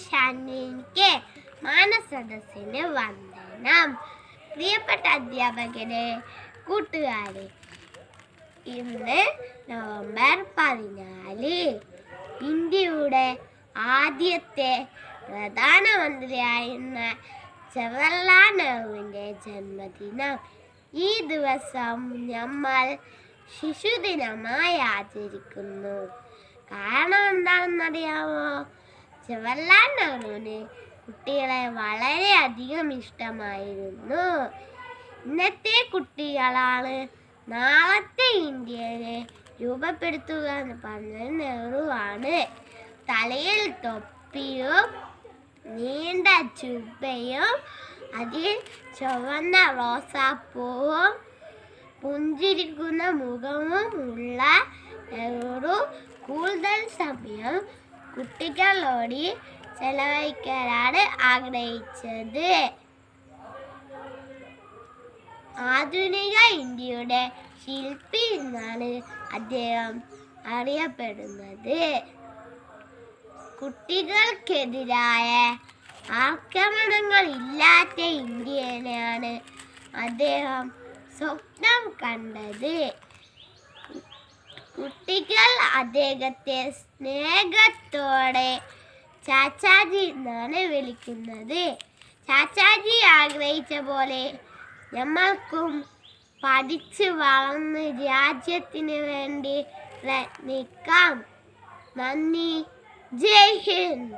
ഷാനിക്ക് മാനസദസ്സിന് വന്ദനം. പ്രിയപ്പെട്ട അധ്യാപകരെ, കൂട്ടുകാരെ, ഇന്ന് നവംബർ 14 ഇന്ത്യയുടെ ആദ്യത്തെ പ്രധാനമന്ത്രിയായിരുന്ന ജവഹർലാൽ നെഹ്റുവിൻ്റെ ജന്മദിനം. ഈ ദിവസം നമ്മൾ ശിശുദിനമായി ആചരിക്കുന്നു. കാരണം എന്താണെന്നറിയാമോ? ജവഹർലാൽ നെഹ്റുവിന് കുട്ടികളെ വളരെയധികം ഇഷ്ടമായിരുന്നു. ഇന്നത്തെ കുട്ടികളാണ് നാളത്തെ ഇന്ത്യയെ രൂപപ്പെടുത്തുക എന്ന് പറഞ്ഞത് നെഹ്റുവാണ്. തലയിൽ തൊപ്പിയും നീണ്ട ചുബയും അതിൽ ചുവന്ന റോസാപ്പൂവും പുഞ്ചിരിക്കുന്ന മുഖവും ഉള്ള നെഹ്റു കൂടുതൽ സമയം കുട്ടികളോട് ചെലവഴിക്കാനാണ് ആഗ്രഹിച്ചത്. ആധുനിക ഇന്ത്യയുടെ ശില്പി എന്നാണ് അദ്ദേഹം അറിയപ്പെടുന്നത്. കുട്ടികൾക്കെതിരായ ആക്രമണങ്ങൾ ഇല്ലാത്ത ഇന്ത്യയിലാണ് അദ്ദേഹം സ്വപ്നം കണ്ടത്. കുട്ടികൾ അദ്ദേഹത്തെ സ്നേഹത്തോടെ ചാച്ചാജി എന്നാണ് വിളിക്കുന്നത്. ചാച്ചാജി ആഗ്രഹിച്ച പോലെ നമ്മൾക്കും പഠിച്ച് വളർന്ന് രാജ്യത്തിന് വേണ്ടി പ്രയത്നിക്കാം. നന്ദി. ജയ് ഹിന്ദ്.